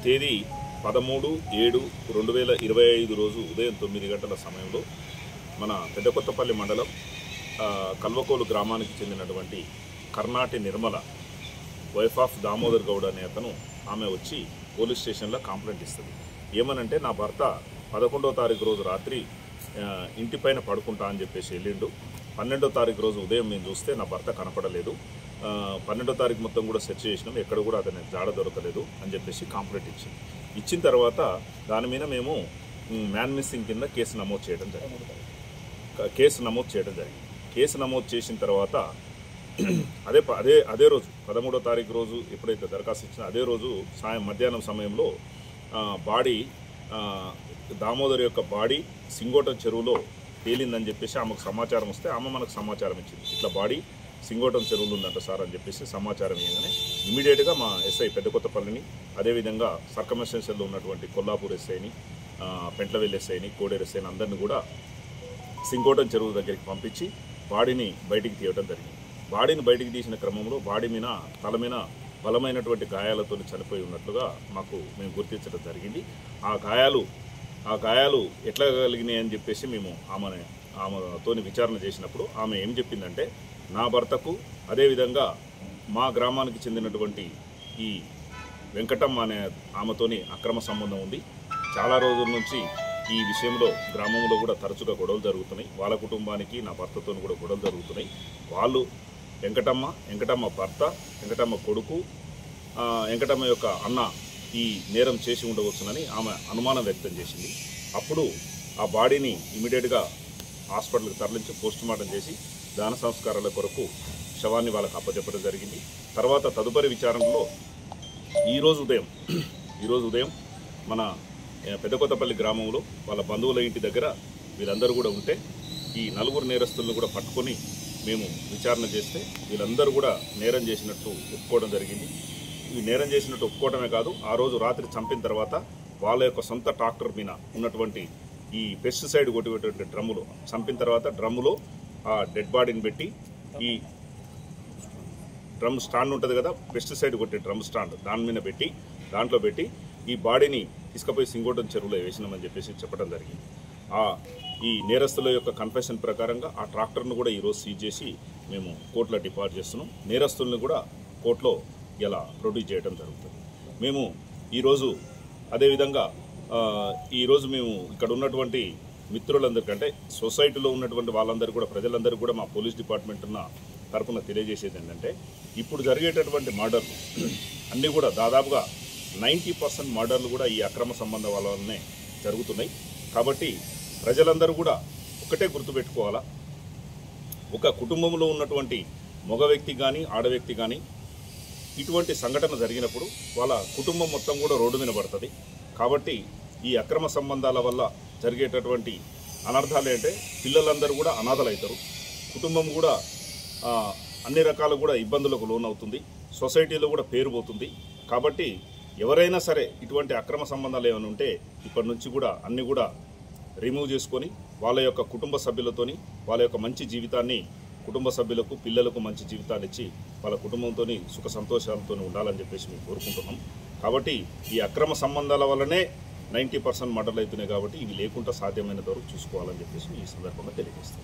తేదీ 13/7/2025 రోజు ఉదయం 9 గంటల సమయంలో మన పెద్దకొత్తపల్లి మండలం కల్వకోలు గ్రామానికి చెందినటువంటి కర్ణాటి నిర్మల వైఫ్ ఆఫ్ దామోదర్ గౌడ్ అనే అతను ఆమె వచ్చి పోలీస్ స్టేషన్లో కంప్లైంట్ ఇస్తుంది. ఏమనంటే నా భర్త 11వ తారీఖు రోజు రాత్రి ఇంటిపైన పడుకుంటా అని చెప్పేసి వెళ్ళిండు. 12వ తారీఖు రోజు ఉదయం మేము చూస్తే నా భర్త కనపడలేదు. 12వ తారీఖు మొత్తం కూడా సెర్చ్ చేసినాం, ఎక్కడ కూడా అతని జాడ దొరకలేదు అని చెప్పేసి కంప్లైంట్ ఇచ్చిన తర్వాత దాని మీద మేము మ్యాన్ మిస్సింగ్ కింద కేసు నమోదు చేయడం జరిగింది. కేసు నమోదు చేసిన తర్వాత అదే రోజు 13వ తారీఖు రోజు ఎప్పుడైతే దరఖాస్తు ఇచ్చినా అదే రోజు మధ్యాహ్నం సమయంలో బాడీ దామోదర్ యొక్క బాడీ సింగోటం చెరువులో తేలిందని చెప్పేసి ఆమెకు సమాచారం వస్తే ఆమె మనకు సమాచారం ఇచ్చింది. ఇట్లా బాడీ సింగోటం చెరువులు ఉందంట సార్ అని చెప్పేసి సమాచారం ఇవ్వగానే ఇమీడియట్గా మా ఎస్ఐ పెద్దకొత్తపల్లిని, అదేవిధంగా సర్కమ్స్టెన్షియల్లో ఉన్నటువంటి కొల్లాపూర్ ఎస్ఐని, పెంట్లవెల్లి ఎస్ఐని, కోడేరు ఎస్ఐని అందరినీ కూడా సింగోటం చెరువు దగ్గరికి పంపించి బాడీని బయటికి తీయడం జరిగింది. బాడీని బయటికి తీసిన క్రమంలో బాడీ మీద తల మీద బలమైనటువంటి గాయాలతో చనిపోయి ఉన్నట్లుగా మేము గుర్తించడం జరిగింది. ఆ గాయాలు ఎట్లా కలిగినాయి అని చెప్పేసి మేము ఆమెతోని విచారణ చేసినప్పుడు ఆమె ఏం చెప్పిందంటే, నా భర్తకు అదేవిధంగా మా గ్రామానికి చెందినటువంటి ఈ వెంకటమ్మ అనే ఆమెతోని అక్రమ సంబంధం ఉంది. చాలా రోజుల నుంచి ఈ విషయంలో గ్రామంలో కూడా తరచుగా గొడవలు జరుగుతున్నాయి. వాళ్ళ కుటుంబానికి నా భర్తతో కూడా గొడవలు జరుగుతున్నాయి. వాళ్ళు వెంకటమ్మ భర్త, వెంకటమ్మ కొడుకు, వెంకటమ్మ యొక్క అన్న ఈ నేరం చేసి ఉండవచ్చునని ఆమె అనుమానం వ్యక్తం చేసింది. అప్పుడు ఆ బాడీని ఇమీడియట్గా హాస్పిటల్కి తరలించి పోస్టుమార్టం చేసి దాన సంస్కారాల కొరకు శవాన్ని వాళ్ళకు అప్పచెప్పడం జరిగింది. తర్వాత తదుపరి విచారణలో ఈరోజు ఉదయం మన పెద్దకొత్తపల్లి గ్రామంలో వాళ్ళ బంధువుల ఇంటి దగ్గర వీళ్ళందరూ కూడా ఉంటే ఈ 4 నేరస్తులను కూడా పట్టుకొని మేము విచారణ చేస్తే వీళ్ళందరూ కూడా నేరం చేసినట్టు ఒప్పుకోవడం జరిగింది. ఈ నేరం చేసినట్టు ఒప్పుకోవడమే కాదు, ఆ రోజు రాత్రి చంపిన తర్వాత వాళ్ళ యొక్క సొంత ట్రాక్టర్ మీద ఉన్నటువంటి ఈ పెస్టిసైడ్ కొట్టినటువంటి డ్రమ్ములో చంపిన తర్వాత డ్రమ్ములో ఆ డెడ్ బాడీని పెట్టి ఈ డ్రమ్ స్టాండ్ ఉంటుంది కదా, పెస్టిసైడ్ కొట్టే డ్రమ్ స్టాండ్ దాంట్లో పెట్టి ఈ బాడీని తీసుకుపోయి సింగోటం చెరువులో వేసినామని చెప్పేసి చెప్పడం జరిగింది. ఈ నేరస్తుల యొక్క కన్ఫెషన్ ప్రకారంగా ఆ ట్రాక్టర్ను కూడా ఈరోజు సీజ్ చేసి మేము కోర్టులో డిపాజిట్ చేస్తున్నాం. నేరస్తులను కూడా కోర్టులో ఇలా ప్రొడ్యూస్ చేయడం జరుగుతుంది. మేము ఈరోజు అదేవిధంగా మేము ఇక్కడ ఉన్నటువంటి మిత్రులందరికంటే సొసైటీలో ఉన్నటువంటి వాళ్ళందరూ కూడా ప్రజలందరూ కూడా మా పోలీస్ డిపార్ట్మెంట్ తరఫున తెలియజేసేది ఏంటంటే, ఇప్పుడు జరిగేటటువంటి మర్డర్లు అన్నీ కూడా దాదాపుగా 90% మర్డర్లు కూడా ఈ అక్రమ సంబంధం వల్లనే జరుగుతున్నాయి. కాబట్టి ప్రజలందరూ కూడా ఒకటే గుర్తుపెట్టుకోవాలా, ఒక కుటుంబంలో ఉన్నటువంటి మగ వ్యక్తి కానీ ఆడ వ్యక్తి కానీ ఇటువంటి సంఘటన జరిగినప్పుడు వాళ్ళ కుటుంబం మొత్తం కూడా రోడ్డు మీద పడుతుంది. కాబట్టి ఈ అక్రమ సంబంధాల వల్ల జరిగేటటువంటి అనర్థాలు అంటే పిల్లలందరూ కూడా అనాథలు అవుతారు, కుటుంబం కూడా అన్ని రకాలు కూడా ఇబ్బందులకు లోనవుతుంది, సొసైటీలో కూడా పేరు పోతుంది. కాబట్టి ఎవరైనా సరే ఇటువంటి అక్రమ సంబంధాలు ఏమైనా ఉంటే ఇప్పటి నుంచి కూడా అన్నీ కూడా రిమూవ్ చేసుకొని వాళ్ళ యొక్క కుటుంబ సభ్యులతోని వాళ్ళ యొక్క మంచి జీవితాన్ని కుటుంబ సభ్యులకు పిల్లలకు మంచి జీవితాన్ని ఇచ్చి వాళ్ళ కుటుంబంతో సుఖ సంతోషాలతో ఉండాలని చెప్పేసి మేము కోరుకుంటున్నాం. కాబట్టి ఈ అక్రమ సంబంధాల వల్లనే 90% మర్డర్లు అవుతున్నాయి. కాబట్టి ఇవి లేకుండా సాధ్యమైనంత వరకు చూసుకోవాలని చెప్పేసి ఈ సందర్భంగా తెలియజేస్తాం.